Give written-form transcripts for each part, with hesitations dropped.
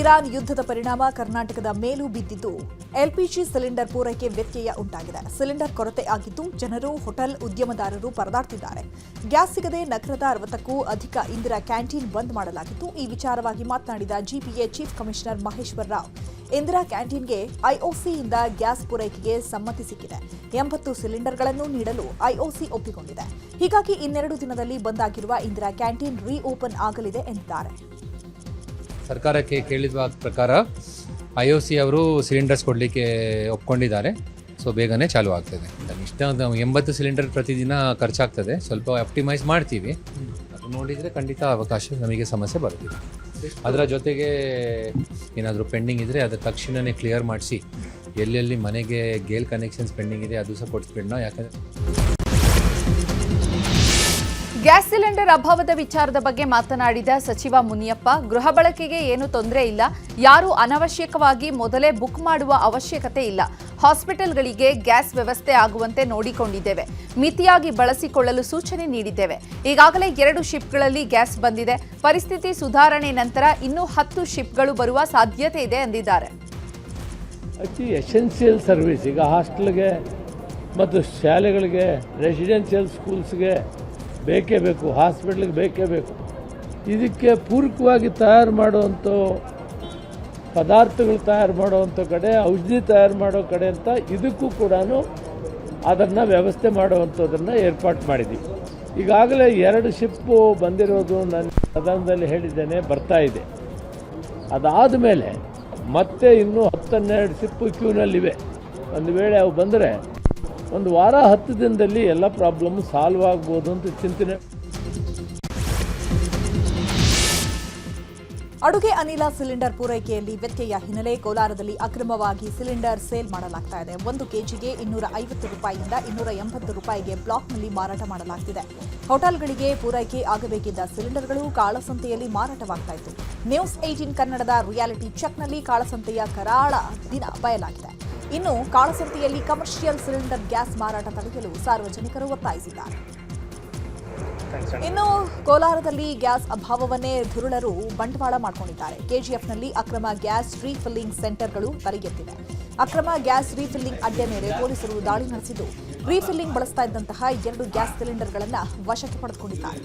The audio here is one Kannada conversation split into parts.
ಇರಾನ್ ಯುದ್ಧದ ಪರಿಣಾಮ ಕರ್ನಾಟಕದ ಮೇಲೂ ಬಿದ್ದಿದ್ದು ಎಲ್ಪಿಜಿ ಸಿಲಿಂಡರ್ ಪೂರೈಕೆ ವ್ಯತ್ಯಯ ಉಂಟಾಗಿದೆ. ಸಿಲಿಂಡರ್ ಕೊರತೆ ಆಗಿದ್ದು ಜನರು, ಹೋಟೆಲ್ ಉದ್ಯಮದಾರರು ಪರದಾಡ್ತಿದ್ದಾರೆ. ಗ್ಯಾಸ್ ಸಿಗದೆ ನಗರದ 60ಕ್ಕೂ ಅಧಿಕ ಇಂದಿರಾ ಕ್ಯಾಂಟೀನ್ ಬಂದ್ ಮಾಡಲಾಗಿತ್ತು. ಈ ವಿಚಾರವಾಗಿ ಮಾತನಾಡಿದ GPA chief commissioner Maheshwara Rao, Indira ಕ್ಯಾಂಟೀನ್ಗೆ ಐಒಸಿಯಿಂದ ಗ್ಯಾಸ್ ಪೂರೈಕೆಗೆ ಸಮ್ಮತಿ ಸಿಕ್ಕಿದೆ. 80 ಸಿಲಿಂಡರ್ಗಳನ್ನು ನೀಡಲು ಐಒಸಿ ಒಪ್ಪಿಕೊಂಡಿದೆ. ಹೀಗಾಗಿ ಇನ್ನೆರಡು ದಿನದಲ್ಲಿ ಬಂದ್ ಆಗಿರುವ ಇಂದಿರಾ ಕ್ಯಾಂಟೀನ್ ರೀಓಪನ್ ಆಗಲಿದೆ ಎಂದಿದ್ದಾರೆ. ಸರ್ಕಾರಕ್ಕೆ ಕೇಳಿದ ಪ್ರಕಾರ ಐಒಸಿ ಅವರು ಸಿಲಿಂಡರ್ಸ್ ಕೊಡಲಿಕ್ಕೆ ಒಪ್ಕೊಂಡಿದ್ದಾರೆ. ಸೊ ಬೇಗನೆ ಚಾಲೂ ಆಗ್ತದೆ. ಇಷ್ಟ 80 ಸಿಲಿಂಡರ್ ಪ್ರತಿದಿನ ಖರ್ಚಾಗ್ತದೆ. ಸ್ವಲ್ಪ ಆಪ್ಟಿಮೈಸ್ ಮಾಡ್ತೀವಿ. ಅದು ನೋಡಿದರೆ ಖಂಡಿತ ಅವಕಾಶ ನಮಗೆ ಸಮಸ್ಯೆ ಬರುತ್ತಿದೆ. ಅದರ ಜೊತೆಗೆ ಏನಾದರೂ ಪೆಂಡಿಂಗ್ ಇದ್ದರೆ ಅದರ ತಕ್ಷಣವೇ ಕ್ಲಿಯರ್ ಮಾಡಿಸಿ, ಎಲ್ಲೆಲ್ಲಿ ಮನೆಗೆ ಗೇಲ್ ಕನೆಕ್ಷನ್ಸ್ ಪೆಂಡಿಂಗ್ ಇದೆ ಅದು ಸಹ ಕೊಡಿಸ್ಬಿಡೋಣ. ಯಾಕಂದರೆ ಗ್ಯಾಸ್ ಸಿಲಿಂಡರ್ ಅಭಾವದ ವಿಚಾರದ ಬಗ್ಗೆ ಮಾತನಾಡಿದ ಸಚಿವ ಮುನಿಯಪ್ಪ, ಗೃಹ ಬಳಕೆಗೆ ಏನು ತೊಂದರೆ ಇಲ್ಲ, ಯಾರೂ ಅನವಶ್ಯಕವಾಗಿ ಮೊದಲೇ ಬುಕ್ ಮಾಡುವ ಅವಶ್ಯಕತೆ ಇಲ್ಲ. ಹಾಸ್ಪಿಟಲ್ಗಳಿಗೆ ಗ್ಯಾಸ್ ವ್ಯವಸ್ಥೆ ಆಗುವಂತೆ ನೋಡಿಕೊಂಡಿದ್ದೇವೆ. ಮಿತಿಯಾಗಿ ಬಳಸಿಕೊಳ್ಳಲು ಸೂಚನೆ ನೀಡಿದ್ದೇವೆ. ಈಗಾಗಲೇ 2 ಶಿಫ್ಟ್ಗಳಲ್ಲಿ ಗ್ಯಾಸ್ ಬಂದಿದೆ. ಪರಿಸ್ಥಿತಿ ಸುಧಾರಣೆ ನಂತರ ಇನ್ನೂ 10 ಶಿಫ್ಟ್ಗಳು ಬರುವ ಸಾಧ್ಯತೆ ಇದೆ ಎಂದಿದ್ದಾರೆ. ಅತಿ ಎಸೆನ್ಷಿಯಲ್ ಸರ್ವಿಸ್ ಈಗ ಹಾಸ್ಟೆಲ್ಗೆ ಮತ್ತು ಶಾಲೆಗಳಿಗೆ, ರೆಸಿಡೆನ್ಷಿಯಲ್ ಸ್ಕೂಲ್ಸ್ಗೆ ಬೇಕೇ ಬೇಕು, ಹಾಸ್ಪಿಟ್ಲಿಗೆ ಬೇಕೇ ಬೇಕು. ಇದಕ್ಕೆ ಪೂರಕವಾಗಿ ತಯಾರು ಮಾಡುವಂಥ ಪದಾರ್ಥಗಳು ತಯಾರು ಮಾಡುವಂಥ ಕಡೆ, ಔಷಧಿ ತಯಾರು ಮಾಡೋ ಕಡೆ ಅಂತ ಇದಕ್ಕೂ ಕೂಡ ಅದನ್ನು ವ್ಯವಸ್ಥೆ ಮಾಡುವಂಥದ್ದನ್ನು ಏರ್ಪಾటు ಮಾಡಿದ್ದೀವಿ. ಈಗಾಗಲೇ 2 ಶಿಪ್ಪು ಬಂದಿರೋದು ನಾನು ಸದನದಲ್ಲಿ ಹೇಳಿದ್ದೇನೆ, ಬರ್ತಾ ಇದೆ. ಅದಾದ ಮೇಲೆ ಮತ್ತೆ ಇನ್ನೂ 10-12 ಶಿಪ್ಪು ಕ್ಯೂನಲ್ಲಿವೆ. ಒಂದು ವೇಳೆ ಅವು ಬಂದರೆ ಒಂದು ವಾರ 10 ದಿನದಲ್ಲಿ ಎಲ್ಲ ಪ್ರಾಬ್ಲಮ್ ಸಾಲ್ವ್ ಆಗ್ಬೋದು ಅಂತ ಚಿಂತನೆ. ಅಡುಗೆ ಅನಿಲ ಸಿಲಿಂಡರ್ ಪೂರೈಕೆಯಲ್ಲಿ ವ್ಯತ್ಯಯ ಹಿನ್ನೆಲೆ ಕೋಲಾರದಲ್ಲಿ ಅಕ್ರಮವಾಗಿ ಸಿಲಿಂಡರ್ ಸೇಲ್ ಮಾಡಲಾಗ್ತಾ ಇದೆ. 1 ಕೆಜಿಗೆ 250 ರೂಪಾಯಿಯಿಂದ 280 ರೂಪಾಯಿಗೆ ಬ್ಲಾಕ್ನಲ್ಲಿ ಮಾರಾಟ ಮಾಡಲಾಗ್ತಿದೆ. ಹೋಟೆಲ್ಗಳಿಗೆ ಪೂರೈಕೆ ಆಗಬೇಕಿದ್ದ ಸಿಲಿಂಡರ್ಗಳು ಕಾಳಸಂತೆಯಲ್ಲಿ ಮಾರಾಟವಾಗ್ತಾ ಇತ್ತು. ನ್ಯೂಸ್ 18 ಕನ್ನಡದ ರಿಯಾಲಿಟಿ ಚೆಕ್ನಲ್ಲಿ ಕಾಳಸಂತೆಯ ಕರಾಳ ದಿನ ಬಯಲಾಗಿದೆ. ಇನ್ನು ಕಾಳಸಂತೆಯಲ್ಲಿ ಕಮರ್ಷಿಯಲ್ ಸಿಲಿಂಡರ್ ಗ್ಯಾಸ್ ಮಾರಾಟ ತಡೆಯಲು ಸಾರ್ವಜನಿಕರು ಒತ್ತಾಯಿಸಿದ್ದಾರೆ. ಇನ್ನು ಕೋಲಾರದಲ್ಲಿ ಗ್ಯಾಸ್ ಅಭಾವವನ್ನೇ ಧುರುಳರು ಬಂಡವಾಳ ಮಾಡಿಕೊಂಡಿದ್ದಾರೆ. ಕೆಜಿಎಫ್ನಲ್ಲಿ ಅಕ್ರಮ ಗ್ಯಾಸ್ ರೀಫಿಲ್ಲಿಂಗ್ ಸೆಂಟರ್ಗಳು ತಲೆಗೆತ್ತಿವೆ. ಅಕ್ರಮ ಗ್ಯಾಸ್ ರೀಫಿಲ್ಲಿಂಗ್ ಅಡ್ಡೆ ಮೇಲೆ ಪೊಲೀಸರು ದಾಳಿ ನಡೆಸಿದ್ದು, ರೀಫಿಲ್ಲಿಂಗ್ ಬಳಸ್ತಾ ಇದ್ದಂತಹ 2 ಗ್ಯಾಸ್ ಸಿಲಿಂಡರ್ಗಳನ್ನು ವಶಕ್ಕೆ ಪಡೆದುಕೊಂಡಿದ್ದಾರೆ.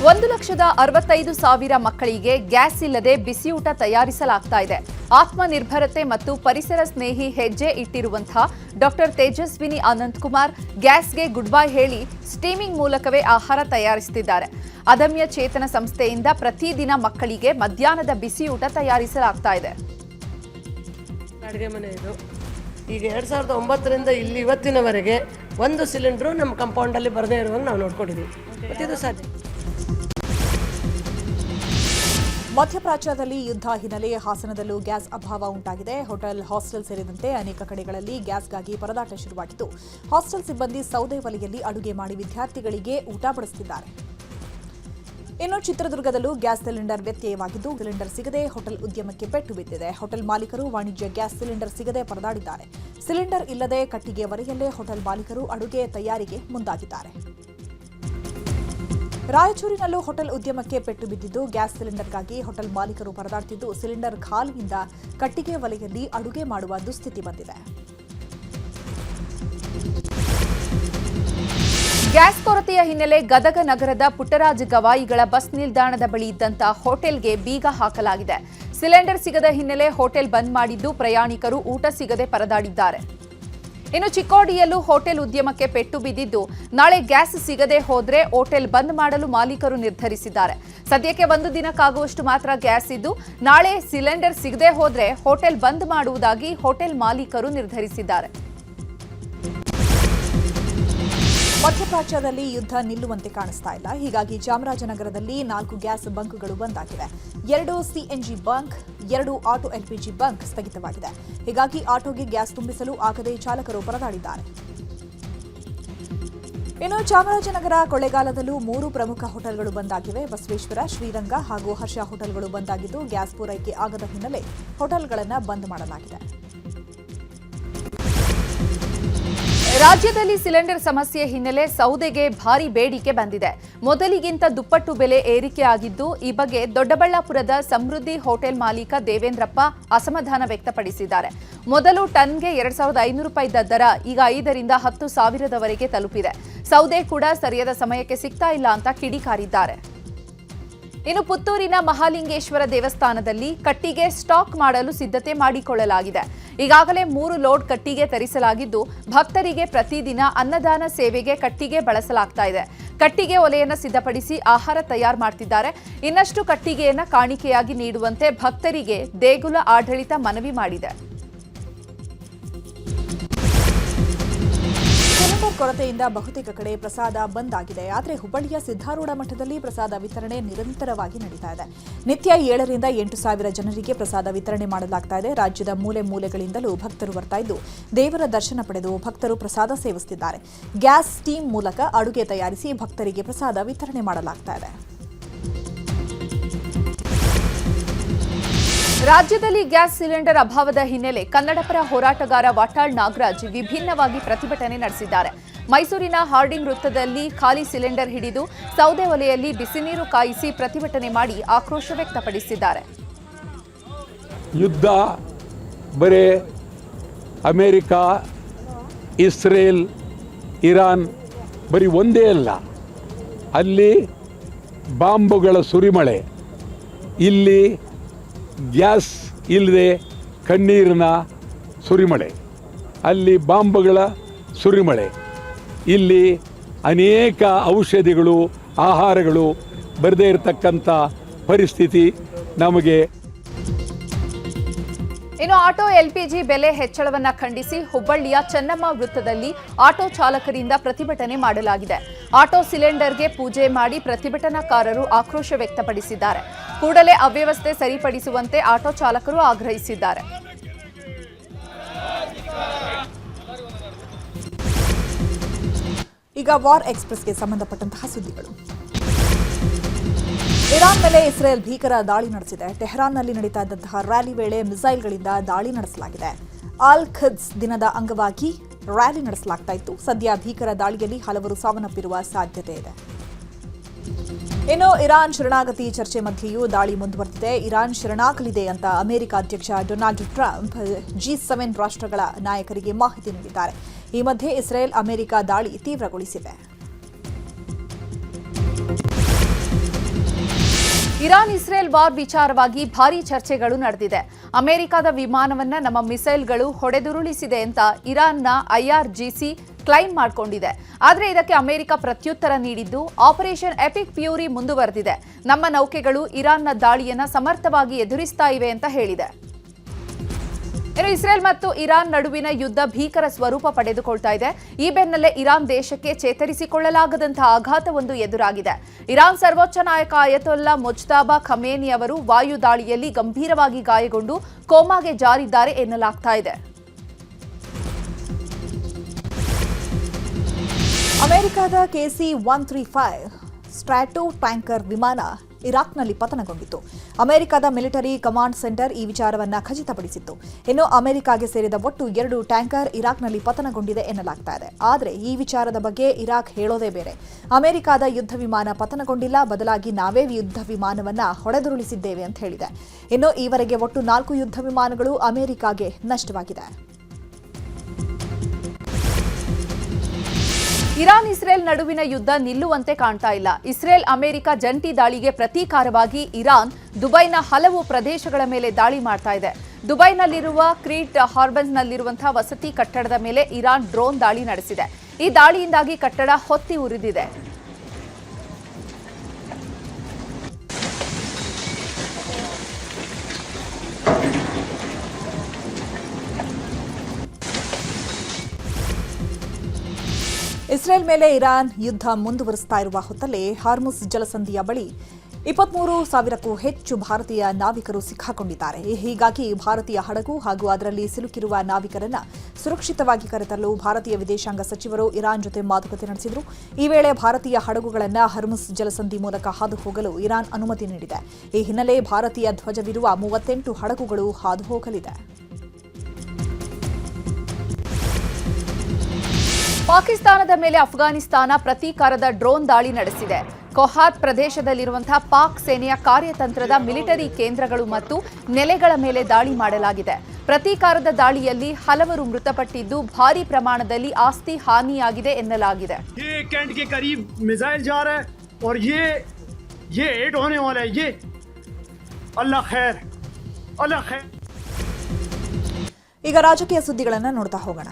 ಒಂದು 1,65,000 ಮಕ್ಕಳಿಗೆ ಗ್ಯಾಸ್ ಇಲ್ಲದೆ ಬಿಸಿಯೂಟ ತಯಾರಿಸಲಾಗ್ತಾ ಇದೆ. ಆತ್ಮನಿರ್ಭರತೆ ಮತ್ತು ಪರಿಸರ ಸ್ನೇಹಿ ಹೆಜ್ಜೆ ಇಟ್ಟಿರುವಂತಹ ಡಾಕ್ಟರ್ ತೇಜಸ್ವಿನಿ ಅನಂತ್ ಕುಮಾರ್ ಗ್ಯಾಸ್ಗೆ ಗುಡ್ ಬೈ ಹೇಳಿ ಸ್ಟೀಮಿಂಗ್ ಮೂಲಕವೇ ಆಹಾರ ತಯಾರಿಸುತ್ತಿದ್ದಾರೆ. ಅದಮ್ಯ ಚೇತನ ಸಂಸ್ಥೆಯಿಂದ ಪ್ರತಿದಿನ ಮಕ್ಕಳಿಗೆ ಮಧ್ಯಾಹ್ನದ ಬಿಸಿಯೂಟ ತಯಾರಿಸಲಾಗ್ತಾ ಇದೆ. ಅಡುಗೆ ಮನೆ ಇದು. ಈಗ 2009ರಿಂದ ಇಲ್ಲಿ ಇವತ್ತಿನವರೆಗೆ 1 ಸಿಲಿಂಡ್ರು ನಮ್ಮ ಕಂಪೌಂಡಲ್ಲಿ ಬರದೇ ಇರುವಂಗೆ ನಾವು ನೋಡ್ಕೊಂಡಿದ್ದೀವಿ. ಮತ್ತಿದು ಸಾಧ್ಯ. ಮಧ್ಯಪ್ರಾಚ್ಯದಲ್ಲಿ ಯುದ್ಧ ಹಿನ್ನೆಲೆ ಹಾಸನದಲ್ಲೂ ಗ್ಯಾಸ್ ಅಭಾವ ಉಂಟಾಗಿದೆ. ಹೋಟೆಲ್, ಹಾಸ್ಟೆಲ್ ಸೇರಿದಂತೆ ಅನೇಕ ಕಡೆಗಳಲ್ಲಿ ಗ್ಯಾಸ್ಗಾಗಿ ಪರದಾಟ ಶುರುವಾಗಿತ್ತು. ಹಾಸ್ಟೆಲ್ ಸಿಬ್ಬಂದಿ ಸೌದೆ ಒಲೆಯಲ್ಲಿ ಅಡುಗೆ ಮಾಡಿ ವಿದ್ಯಾರ್ಥಿಗಳಿಗೆ ಊಟ ಬಡಿಸುತ್ತಿದ್ದಾರೆ. ಇನ್ನು ಚಿತ್ರದುರ್ಗದಲ್ಲೂ ಗ್ಯಾಸ್ ಸಿಲಿಂಡರ್ ವ್ಯತ್ಯಯವಾಗಿದ್ದು, ಸಿಲಿಂಡರ್ ಸಿಗದೆ ಹೋಟೆಲ್ ಉದ್ಯಮಕ್ಕೆ ಪೆಟ್ಟು ಬಿದ್ದಿದೆ. ಹೋಟೆಲ್ ಮಾಲೀಕರು ವಾಣಿಜ್ಯ ಗ್ಯಾಸ್ ಸಿಲಿಂಡರ್ ಸಿಗದೆ ಪರದಾಡಿದ್ದಾರೆ. ಸಿಲಿಂಡರ್ ಇಲ್ಲದೆ ಕಟ್ಟಿಗೆ ಒಲೆಯಲ್ಲೇ ಹೋಟೆಲ್ ಮಾಲೀಕರು ಅಡುಗೆ ತಯಾರಿಗೆ ಮುಂದಾಗಿದ್ದಾರೆ. ರಾಯಚೂರಿನಲ್ಲೂ ಹೋಟೆಲ್ ಉದ್ಯಮಕ್ಕೆ ಪೆಟ್ಟು ಬಿದ್ದಿದ್ದು, ಗ್ಯಾಸ್ ಸಿಲಿಂಡರ್ಗಾಗಿ ಹೋಟೆಲ್ ಮಾಲೀಕರು ಪರದಾಡುತ್ತಿದ್ದು, ಸಿಲಿಂಡರ್ ಖಾಲಿಯಿಂದ ಕಟ್ಟಿಗೆ ಒಲೆಯಲ್ಲಿ ಅಡುಗೆ ಮಾಡುವ ದುಸ್ಥಿತಿ ಬಂದಿದೆ. ಗ್ಯಾಸ್ ಕೊರತೆಯ ಹಿನ್ನೆಲೆ ಗದಗ ನಗರದ ಪುಟ್ಟರಾಜ ಗವಾಯಿಗಳ ಬಸ್ ನಿಲ್ದಾಣದ ಬಳಿ ಇದ್ದಂತ ಹೋಟೆಲ್ಗೆ ಬೀಗ ಹಾಕಲಾಗಿದೆ. ಸಿಲಿಂಡರ್ ಸಿಗದ ಹಿನ್ನೆಲೆ ಹೋಟೆಲ್ ಬಂದ್ ಮಾಡಿದ್ದು, ಪ್ರಯಾಣಿಕರು ಊಟ ಸಿಗದೆ ಪರದಾಡಿದ್ದಾರೆ. ಇನ್ನು ಚಿಕ್ಕೋಡಿಯಲ್ಲೂ ಹೋಟೆಲ್ ಉದ್ಯಮಕ್ಕೆ ಪೆಟ್ಟು ಬಿದ್ದಿದ್ದು, ನಾಳೆ ಗ್ಯಾಸ್ ಸಿಗದೆ ಹೋದ್ರೆ ಹೋಟೆಲ್ ಬಂದ್ ಮಾಡಲು ಮಾಲೀಕರು ನಿರ್ಧರಿಸಿದ್ದಾರೆ. ಸದ್ಯಕ್ಕೆ 1 ದಿನಕ್ಕಾಗುವಷ್ಟು ಮಾತ್ರ ಗ್ಯಾಸ್ ಇದ್ದು, ನಾಳೆ ಸಿಲಿಂಡರ್ ಸಿಗದೆ ಹೋದ್ರೆ ಹೋಟೆಲ್ ಬಂದ್ ಮಾಡುವುದಾಗಿ ಹೋಟೆಲ್ ಮಾಲೀಕರು ನಿರ್ಧರಿಸಿದ್ದಾರೆ. ಮಧ್ಯಪ್ರಾಚ್ಯದಲ್ಲಿ ಯುದ್ಧ ನಿಲ್ಲುವಂತೆ ಕಾಣಿಸ್ತಾ ಇಲ್ಲ. ಹೀಗಾಗಿ ಚಾಮರಾಜನಗರದಲ್ಲಿ 4 ಗ್ಯಾಸ್ ಬಂಕ್ಗಳು ಬಂದ್ ಆಗಿವೆ. 2 CNG bunk, 2 auto LPG bunk ಸ್ಥಗಿತವಾಗಿದೆ. ಹೀಗಾಗಿ ಆಟೋಗೆ ಗ್ಯಾಸ್ ತುಂಬಿಸಲು ಆಗದೆ ಚಾಲಕರು ಪರದಾಡಿದ್ದಾರೆ. ಇನ್ನು ಚಾಮರಾಜನಗರ ಕೊಳ್ಳೇಗಾಲದಲ್ಲೂ 3 ಪ್ರಮುಖ ಹೋಟೆಲ್ಗಳು ಬಂದಾಗಿವೆ. ಬಸವೇಶ್ವರ, ಶ್ರೀರಂಗ ಹಾಗೂ ಹರ್ಷ ಹೋಟೆಲ್ಗಳು ಬಂದಾಗಿದ್ದು ಗ್ಯಾಸ್ ಪೂರೈಕೆ ಆಗದ ಹಿನ್ನೆಲೆ ಹೋಟೆಲ್ಗಳನ್ನು ಬಂದ್ ಮಾಡಲಾಗಿದೆ. ರಾಜ್ಯದಲ್ಲಿ ಸಿಲಿಂಡರ್ ಸಮಸ್ಯೆ ಹಿನ್ನೆಲೆ ಸೌದೆಗೆ ಭಾರಿ ಬೇಡಿಕೆ ಬಂದಿದೆ. ಮೊದಲಿಗಿಂತ ದುಪ್ಪಟ್ಟು ಬೆಲೆ ಏರಿಕೆ ಆಗಿದ್ದು, ಈ ಬಗ್ಗೆ ದೊಡ್ಡಬಳ್ಳಾಪುರದ ಸಮೃದ್ಧಿ ಹೋಟೆಲ್ ಮಾಲೀಕ ದೇವೇಂದ್ರಪ್ಪ ಅಸಮಾಧಾನ ವ್ಯಕ್ತಪಡಿಸಿದ್ದಾರೆ. ಮೊದಲು ಟನ್ಗೆ 2,500 ರೂಪಾಯಿ ಇದ್ದ ದರ ಈಗ 5ರಿಂದ 10,000ವರೆಗೆ ತಲುಪಿದೆ. ಸೌದೆ ಕೂಡ ಸರಿಯಾದ ಸಮಯಕ್ಕೆ ಸಿಗ್ತಾ ಇಲ್ಲ ಅಂತ ಕಿಡಿಕಾರಿದ್ದಾರೆ. ಇನ್ನು ಪುತ್ತೂರಿನ ಮಹಾಲಿಂಗೇಶ್ವರ ದೇವಸ್ಥಾನದಲ್ಲಿ ಕಟ್ಟಿಗೆ ಸ್ಟಾಕ್ ಮಾಡಲು ಸಿದ್ಧತೆ ಮಾಡಿಕೊಳ್ಳಲಾಗಿದೆ. ಈಗಾಗಲೇ 3 ಲೋಡ್ ಕಟ್ಟಿಗೆ ತರಿಸಲಾಗಿದ್ದು, ಭಕ್ತರಿಗೆ ಪ್ರತಿದಿನ ಅನ್ನದಾನ ಸೇವೆಗೆ ಕಟ್ಟಿಗೆ ಬಳಸಲಾಗ್ತಾ ಇದೆ. ಕಟ್ಟಿಗೆ ಒಲೆಯನ್ನು ಸಿದ್ಧಪಡಿಸಿ ಆಹಾರ ತಯಾರು ಮಾಡ್ತಿದ್ದಾರೆ. ಇನ್ನಷ್ಟು ಕಟ್ಟಿಗೆಯನ್ನು ಕಾಣಿಕೆಯಾಗಿ ನೀಡುವಂತೆ ಭಕ್ತರಿಗೆ ದೇಗುಲ ಆಡಳಿತ ಮನವಿ ಮಾಡಿದೆ. ಸಿಲಿಂಡರ್ ಕೊರತೆಯಿಂದ ಬಹುತೇಕ ಕಡೆ ಪ್ರಸಾದ ಬಂದ್ ಆಗಿದೆ. ಆದರೆ ಹುಬ್ಬಳ್ಳಿಯ ಸಿದ್ಧಾರೂಢ ಮಠದಲ್ಲಿ ಪ್ರಸಾದ ವಿತರಣೆ ನಿರಂತರವಾಗಿ ನಡೀತಾ ಇದೆ. ನಿತ್ಯ 7ರಿಂದ 8,000 ಜನರಿಗೆ ಪ್ರಸಾದ ವಿತರಣೆ ಮಾಡಲಾಗ್ತಾ ಇದೆ. ರಾಜ್ಯದ ಮೂಲೆ ಮೂಲೆಗಳಿಂದಲೂ ಭಕ್ತರು ಬರ್ತಾ ಇದ್ದು ದೇವರ ದರ್ಶನ ಪಡೆದು ಭಕ್ತರು ಪ್ರಸಾದ ಸೇವಿಸುತ್ತಿದ್ದಾರೆ. ಗ್ಯಾಸ್ ಸ್ಟೀಮ್ ಮೂಲಕ ಅಡುಗೆ ತಯಾರಿಸಿ ಭಕ್ತರಿಗೆ ಪ್ರಸಾದ ವಿತರಣೆ ಮಾಡಲಾಗ್ತಾ ಇದೆ. ರಾಜ್ಯದಲ್ಲಿ ಗ್ಯಾಸ್ ಸಿಲಿಂಡರ್ ಅಭಾವದ ಹಿನ್ನೆಲೆ ಕನ್ನಡಪರ ಹೋರಾಟಗಾರ ವಾಟಾಳ್ ನಾಗರಾಜ್ ವಿಭಿನ್ನವಾಗಿ ಪ್ರತಿಭಟನೆ ನಡೆಸಿದ್ದಾರೆ. ಮೈಸೂರಿನ ಹಾರ್ಡಿಂಗ್ ವೃತ್ತದಲ್ಲಿ ಖಾಲಿ ಸಿಲಿಂಡರ್ ಹಿಡಿದು ಸೌದೆ ಒಲೆಯಲ್ಲಿ ಬಿಸಿ ನೀರು ಕಾಯಿಸಿ ಪ್ರತಿಭಟನೆ ಮಾಡಿ ಆಕ್ರೋಶ ವ್ಯಕ್ತಪಡಿಸಿದ್ದಾರೆ. ಯುದ್ಧ ಬರೇ ಅಮೇರಿಕ, ಇಸ್ರೇಲ್, ಇರಾನ್ ಬರೀ ಒಂದೇ ಅಲ್ಲ, ಅಲ್ಲಿ ಬಾಂಬುಗಳ ಸುರಿಮಳೆ, ಇಲ್ಲಿ ಗ್ಯಾಸ್ ಇಲ್ಲದೆ ಕಣ್ಣೀರಿನ ಸುರಿಮಳೆ, ಅಲ್ಲಿ ಬಾಂಬುಗಳ ಸುರಿಮಳೆ, ಇಲ್ಲಿ ಅನೇಕ ಔಷಧಿಗಳು, ಆಹಾರಗಳು ಬರದೇ ಇರತಕ್ಕಂಥ ಪರಿಸ್ಥಿತಿ ನಮಗೆ. ಇನ್ನು ಆಟೋ ಎಲ್ಪಿಜಿ ಬೆಲೆ ಹೆಚ್ಚಳವನ್ನ ಖಂಡಿಸಿ ಹುಬ್ಬಳ್ಳಿಯ ಚೆನ್ನಮ್ಮ ವೃತ್ತದಲ್ಲಿ ಆಟೋ ಚಾಲಕರಿಂದ ಪ್ರತಿಭಟನೆ ಮಾಡಲಾಗಿದೆ. ಆಟೋ ಸಿಲಿಂಡರ್ಗೆ ಪೂಜೆ ಮಾಡಿ ಪ್ರತಿಭಟನಾಕಾರರು ಆಕ್ರೋಶ ವ್ಯಕ್ತಪಡಿಸಿದ್ದಾರೆ. ಕೂಡಲೇ ಅವ್ಯವಸ್ಥೆ ಸರಿಪಡಿಸುವಂತೆ ಆಟೋ ಚಾಲಕರು ಆಗ್ರಹಿಸಿದ್ದಾರೆ. ಈಗ ವಾರ್ ಎಕ್ಸ್‌ಪ್ರೆಸ್ಗೆ ಸಂಬಂಧಪಟ್ಟಂತಹ ಸುದ್ದಿಗಳು. ಇರಾನ್ ಮೇಲೆ ಇಸ್ರೇಲ್ ಭೀಕರ ದಾಳಿ ನಡೆಸಿದೆ. ಟೆಹರಾನ್ನಲ್ಲಿ ನಡೀತಾ ಇದ್ದಂತಹ ರ್ಯಾಲಿ ವೇಳೆ ಮಿಸೈಲ್ಗಳಿಂದ ದಾಳಿ ನಡೆಸಲಾಗಿದೆ. ಅಲ್ ಖುದ್ಸ್ ದಿನದ ಅಂಗವಾಗಿ ರ್ಯಾಲಿ ನಡೆಸಲಾಗ್ತಾ ಇತ್ತು. ಸದ್ಯ ಭೀಕರ ದಾಳಿಯಲ್ಲಿ ಹಲವರು ಸಾವನ್ನಪ್ಪಿರುವ ಸಾಧ್ಯತೆ ಇದೆ. ಇನ್ನು ಇರಾನ್ ಶರಣಾಗತಿ ಚರ್ಚೆ ಮಧ್ಯೆಯೂ ದಾಳಿ ಮುಂದುವರೆದಿದೆ. ಇರಾನ್ ಶರಣಾಗಲಿದೆ ಅಂತ ಅಮೆರಿಕ ಅಧ್ಯಕ್ಷ ಡೊನಾಲ್ಡ್ ಟ್ರಂಪ್ G7 ರಾಷ್ಟ್ರಗಳ ನಾಯಕರಿಗೆ ಮಾಹಿತಿ ನೀಡಿದ್ದಾರೆ. ಈ ಮಧ್ಯೆ ಇಸ್ರೇಲ್ ಅಮೆರಿಕ ದಾಳಿ ತೀವ್ರಗೊಳಿಸಿದೆ. ಇರಾನ್ ಇಸ್ರೇಲ್ ವಾರ್ ವಿಚಾರವಾಗಿ ಭಾರೀ ಚರ್ಚೆಗಳು ನಡೆದಿದೆ. ಅಮೆರಿಕದ ವಿಮಾನವನ್ನ ನಮ್ಮ ಮಿಸೈಲ್ಗಳು ಹೊಡೆದುರುಳಿಸಿದೆ ಅಂತ ಇರಾನ್ನ IRGC ಕ್ಲೈಮ್ ಮಾಡಿಕೊಂಡಿದೆ. ಆದರೆ ಇದಕ್ಕೆ ಅಮೆರಿಕ ಪ್ರತ್ಯುತ್ತರ ನೀಡಿದ್ದು ಆಪರೇಷನ್ ಎಪಿಕ್ ಫ್ಯೂರಿ ಮುಂದುವರೆದಿದೆ. ನಮ್ಮ ನೌಕೆಗಳು ಇರಾನ್ನ ದಾಳಿಯನ್ನ ಸಮರ್ಥವಾಗಿ ಎದುರಿಸ್ತಾ ಇವೆ ಅಂತ ಹೇಳಿದೆ. ಇನ್ನು ಇಸ್ರೇಲ್ ಮತ್ತು ಇರಾನ್ ನಡುವಿನ ಯುದ್ಧ ಭೀಕರ ಸ್ವರೂಪ ಪಡೆದುಕೊಳ್ತಾ ಇದೆ. ಈ ಬೆನ್ನಲ್ಲೇ ಇರಾನ್ ದೇಶಕ್ಕೆ ಚೇತರಿಸಿಕೊಳ್ಳಲಾಗದಂತಹ ಆಘಾತವೊಂದು ಎದುರಾಗಿದೆ. ಇರಾನ್ ಸರ್ವೋಚ್ಚ ನಾಯಕ ಅಯತೊಲ್ಲಾ ಮುಜ್ತಬಾ ಖಮೇನಿ ಅವರು ವಾಯು ದಾಳಿಯಲ್ಲಿ ಗಂಭೀರವಾಗಿ ಗಾಯಗೊಂಡು ಕೋಮಾಗೆ ಜಾರಿದ್ದಾರೆ ಎನ್ನಲಾಗ್ತಾ ಇದೆ. ಅಮೆರಿಕದ KC-135 ಸ್ಟ್ರಾಟೋ ಟ್ಯಾಂಕರ್ ವಿಮಾನ ಇರಾಕ್ನಲ್ಲಿ ಪತನಗೊಂಡಿತು. ಅಮೆರಿಕದ ಮಿಲಿಟರಿ ಕಮಾಂಡ್ ಸೆಂಟರ್ ಈ ವಿಚಾರವನ್ನು ಖಚಿತಪಡಿಸಿತ್ತು. ಇನ್ನು ಅಮೆರಿಕಾಗೆ ಸೇರಿದ ಒಟ್ಟು 2 ಟ್ಯಾಂಕರ್ ಇರಾಕ್ನಲ್ಲಿ ಪತನಗೊಂಡಿದೆ ಎನ್ನಲಾಗ್ತಾ ಇದೆ. ಆದರೆ ಈ ವಿಚಾರದ ಬಗ್ಗೆ ಇರಾಕ್ ಹೇಳೋದೇ ಬೇರೆ. ಅಮೆರಿಕದ ಯುದ್ಧ ವಿಮಾನ ಪತನಗೊಂಡಿಲ್ಲ, ಬದಲಾಗಿ ನಾವೇ ಯುದ್ಧ ವಿಮಾನವನ್ನು ಹೊಡೆದುರುಳಿಸಿದ್ದೇವೆ ಅಂತ ಹೇಳಿದೆ. ಇನ್ನು ಈವರೆಗೆ ಒಟ್ಟು 4 ಯುದ್ಧ ವಿಮಾನಗಳು ಅಮೆರಿಕಾಗೆ ನಷ್ಟವಾಗಿದೆ. ಇರಾನ್ ಇಸ್ರೇಲ್ ನಡುವಿನ ಯುದ್ಧ ನಿಲ್ಲುವಂತೆ ಕಾಣ್ತಾ ಇಲ್ಲ. ಇಸ್ರೇಲ್ ಅಮೆರಿಕ ಜಂಟಿ ದಾಳಿಗೆ ಪ್ರತೀಕಾರವಾಗಿ ಇರಾನ್ ದುಬೈನ ಹಲವು ಪ್ರದೇಶಗಳ ಮೇಲೆ ದಾಳಿ ಮಾಡ್ತಾ ಇದೆ. ದುಬೈನಲ್ಲಿರುವ ಕ್ರೀಟ್ ಹಾರ್ಬರ್ನಲ್ಲಿರುವಂತಹ ವಸತಿ ಕಟ್ಟಡದ ಮೇಲೆ ಇರಾನ್ ಡ್ರೋನ್ ದಾಳಿ ನಡೆಸಿದೆ. ಈ ದಾಳಿಯಿಂದಾಗಿ ಕಟ್ಟಡ ಹೊತ್ತಿ ಉರಿದಿದೆ. ಇಸ್ರೇಲ್ ಮೇಲೆ ಇರಾನ್ ಯುದ್ಧ ಮುಂದುವರಿಸ್ತಾ ಇರುವ ಹೊತ್ತಲ್ಲೇ ಹಾರ್ಮುಸ್ ಜಲಸಂಧಿಯ ಬಳಿ 23,000ಕ್ಕೂ ಹೆಚ್ಚು ಭಾರತೀಯ ನಾವಿಕರು ಸಿಕ್ಕಾಕೊಂಡಿದ್ದಾರೆ. ಹೀಗಾಗಿ ಭಾರತೀಯ ಹಡಗು ಹಾಗೂ ಅದರಲ್ಲಿ ಸಿಲುಕಿರುವ ನಾವಿಕರನ್ನ ಸುರಕ್ಷಿತವಾಗಿ ಕರೆತರಲು ಭಾರತೀಯ ವಿದೇಶಾಂಗ ಸಚಿವರು ಇರಾನ್ ಜೊತೆ ಮಾತುಕತೆ ನಡೆಸಿದರು. ಈ ವೇಳೆ ಭಾರತೀಯ ಹಡಗುಗಳನ್ನು ಹರ್ಮುಸ್ ಜಲಸಂಧಿ ಮೂಲಕ ಹಾದು ಹೋಗಲು ಇರಾನ್ ಅನುಮತಿ ನೀಡಿದೆ. ಈ ಹಿನ್ನೆಲೆ ಭಾರತೀಯ ಧ್ವಜವಿರುವ 38 ಹಡಗುಗಳು ಹಾದು ಹೋಗಲಿದೆ. ಪಾಕಿಸ್ತಾನದ ಮೇಲೆ ಅಫ್ಘಾನಿಸ್ತಾನ ಪ್ರತೀಕಾರದ ಡ್ರೋನ್ ದಾಳಿ ನಡೆಸಿದೆ. ಕೊಹಾತ್ ಪ್ರದೇಶದಲ್ಲಿರುವಂತಹ ಪಾಕ್ ಸೇನೆಯ ಕಾರ್ಯತಂತ್ರದ ಮಿಲಿಟರಿ ಕೇಂದ್ರಗಳು ಮತ್ತು ನೆಲೆಗಳ ಮೇಲೆ ದಾಳಿ ಮಾಡಲಾಗಿದೆ. ಪ್ರತೀಕಾರದ ದಾಳಿಯಲ್ಲಿ ಹಲವರು ಮೃತಪಟ್ಟಿದ್ದು ಭಾರೀ ಪ್ರಮಾಣದಲ್ಲಿ ಆಸ್ತಿ ಹಾನಿಯಾಗಿದೆ ಎನ್ನಲಾಗಿದೆ. ಈಗ ರಾಜಕೀಯ ಸುದ್ದಿಗಳನ್ನು ನೋಡ್ತಾ ಹೋಗೋಣ.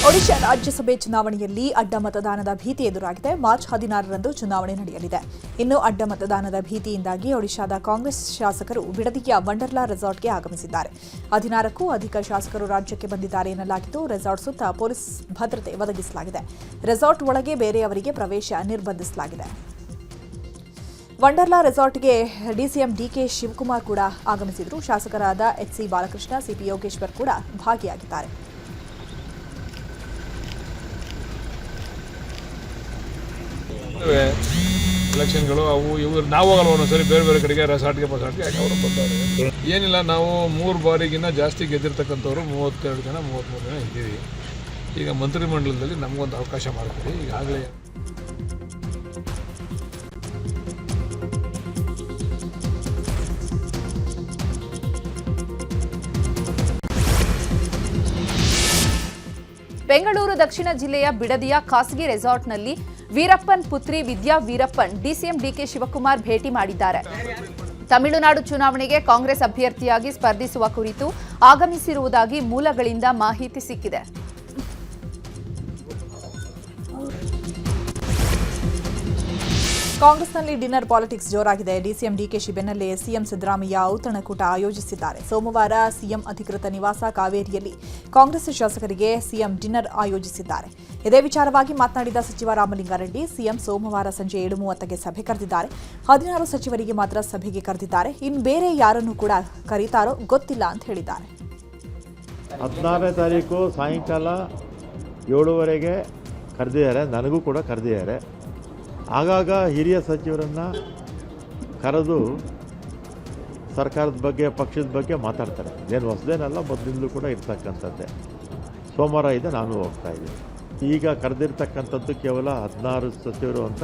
ಒಡಿಶಾ ರಾಜ್ಯಸಭೆ ಚುನಾವಣೆಯಲ್ಲಿ ಅಡ್ಡ ಮತದಾನದ ಭೀತಿ ಎದುರಾಗಿದೆ. ಮಾರ್ಚ್ 16ರಂದು ಚುನಾವಣೆ ನಡೆಯಲಿದೆ. ಇನ್ನು ಅಡ್ಡ ಮತದಾನದ ಭೀತಿಯಿಂದಾಗಿ ಒಡಿಶಾದ ಕಾಂಗ್ರೆಸ್ ಶಾಸಕರು ಬಿಡದಿಯ ವಂಡರ್ಲಾ ರೆಸಾರ್ಟ್ಗೆ ಆಗಮಿಸಿದ್ದಾರೆ. 16ಕ್ಕೂ ಅಧಿಕ ಶಾಸಕರು ರಾಜ್ಯಕ್ಕೆ ಬಂದಿದ್ದಾರೆ ಎನ್ನಲಾಗಿದ್ದು, ರೆಸಾರ್ಟ್ ಸುತ್ತ ಪೊಲೀಸ್ ಭದ್ರತೆ ಒದಗಿಸಲಾಗಿದೆ. ರೆಸಾರ್ಟ್ ಒಳಗೆ ಬೇರೆಯವರಿಗೆ ಪ್ರವೇಶ ನಿರ್ಬಂಧಿಸಲಾಗಿದೆ. ವಂಡರ್ಲಾ ರೆಸಾರ್ಟ್ಗೆ ಡಿಸಿಎಂ ಡಿಕೆ ಶಿವಕುಮಾರ್ ಕೂಡ ಆಗಮಿಸಿದ್ರು. ಶಾಸಕರಾದ ಎಚ್ಸಿ ಬಾಲಕೃಷ್ಣ, ಸಿಪಿ ಯೋಗೇಶ್ವರ್ ಕೂಡ ಭಾಗಿಯಾಗಿದ್ದಾರೆ. ಎಲೆಕ್ಷನ್ಗಳು ಅವು ಇವು ನಾವು ಹೋಗಲ್ಲ, ಒಂದೊಂದ್ಸರಿ ಬೇರೆ ಬೇರೆ ಕಡೆಗೆ ರೆಸಾರ್ಟ್ಗೆ ಯಾಕೆ ಅವರು ಬಂದವರು ಏನಿಲ್ಲ. ನಾವು 3 ಬಾರಿಗಿನ್ನ ಜಾಸ್ತಿ ಗೆದ್ದಿರ್ತಕ್ಕಂಥವ್ರು 32 ಜನ 33 ಜನ ಇದ್ದೀವಿ. ಈಗ ಮಂತ್ರಿಮಂಡಲದಲ್ಲಿ ನಮಗೊಂದು ಅವಕಾಶ ಮಾಡ್ತೀವಿ. ಈಗಾಗಲೇ ಬೆಂಗಳೂರು ದಕ್ಷಿಣ ಜಿಲ್ಲೆಯ ಬಿಡದಿಯ ಖಾಸಗಿ ರೆಸಾರ್ಟ್ನಲ್ಲಿ ವೀರಪ್ಪನ್ ಪುತ್ರಿ ವಿದ್ಯಾ ವೀರಪ್ಪನ್ ಡಿಸಿಎಂ ಡಿಕೆ ಶಿವಕುಮಾರ್ ಭೇಟಿ ಮಾಡಿದ್ದಾರೆ. ತಮಿಳುನಾಡು ಚುನಾವಣೆಗೆ ಕಾಂಗ್ರೆಸ್ ಅಭ್ಯರ್ಥಿಯಾಗಿ ಸ್ಪರ್ಧಿಸುವ ಕುರಿತು ಆಗಮಿಸಿರುವುದಾಗಿ ಮೂಲಗಳಿಂದ ಮಾಹಿತಿ ಸಿಕ್ಕಿದೆ. ಕಾಂಗ್ರೆಸ್ನಲ್ಲಿ ಡಿನ್ನರ್ ಪಾಲಿಟಿಕ್ಸ್ ಜೋರಾಗಿದೆ. ಡಿಸಿಎಂ ಡಿಕೆಶಿ ಬೆನ್ನಲ್ಲೇ ಸಿಎಂ ಸಿದ್ದರಾಮಯ್ಯ ಔತಣಕೂಟ ಆಯೋಜಿಸಿದ್ದಾರೆ. ಸೋಮವಾರ ಸಿಎಂ ಅಧಿಕೃತ ನಿವಾಸ ಕಾವೇರಿಯಲ್ಲಿ ಕಾಂಗ್ರೆಸ್ ಶಾಸಕರಿಗೆ ಸಿಎಂ ಡಿನ್ನರ್ ಆಯೋಜಿಸಿದ್ದಾರೆ. ಇದೇ ವಿಚಾರವಾಗಿ ಮಾತನಾಡಿದ ಸಚಿವ ರಾಮಲಿಂಗಾರೆಡ್ಡಿ, ಸಿಎಂ ಸೋಮವಾರ ಸಂಜೆ 7:30ಕ್ಕೆ ಸಭೆ ಕರೆದಿದ್ದಾರೆ. 16 ಸಚಿವರಿಗೆ ಮಾತ್ರ ಸಭೆಗೆ ಕರೆದಿದ್ದಾರೆ. ಇನ್ನು ಬೇರೆ ಯಾರನ್ನು ಕೂಡ ಕರೀತಾರೋ ಗೊತ್ತಿಲ್ಲ ಅಂತ ಹೇಳಿದ್ದಾರೆ. 16ನೇ ತಾರೀಕು ಸಾಯಂಕಾಲ 7:30ಗೆ ಕರೆದಿದ್ದಾರೆ. ನನಗೂ ಕೂಡ ಕರೆದಿದ್ದಾರೆ. ಆಗಾಗ ಹಿರಿಯ ಸಚಿವರನ್ನು ಕರೆದು ಸರ್ಕಾರದ ಬಗ್ಗೆ, ಪಕ್ಷದ ಬಗ್ಗೆ ಮಾತಾಡ್ತಾರೆ. ಇದೇನು ಹೊಸದೇನಲ್ಲ, ಮೊದಲಿಂದಲೂ ಕೂಡ ಇರ್ತಕ್ಕಂಥದ್ದೇ. ಸೋಮವಾರ ಇದೆ, ನಾನು ಹೋಗ್ತಾ ಇದ್ದೀನಿ. ಈಗ ಕರೆದಿರ್ತಕ್ಕಂಥದ್ದು ಕೇವಲ 16 ಸಚಿವರು ಅಂತ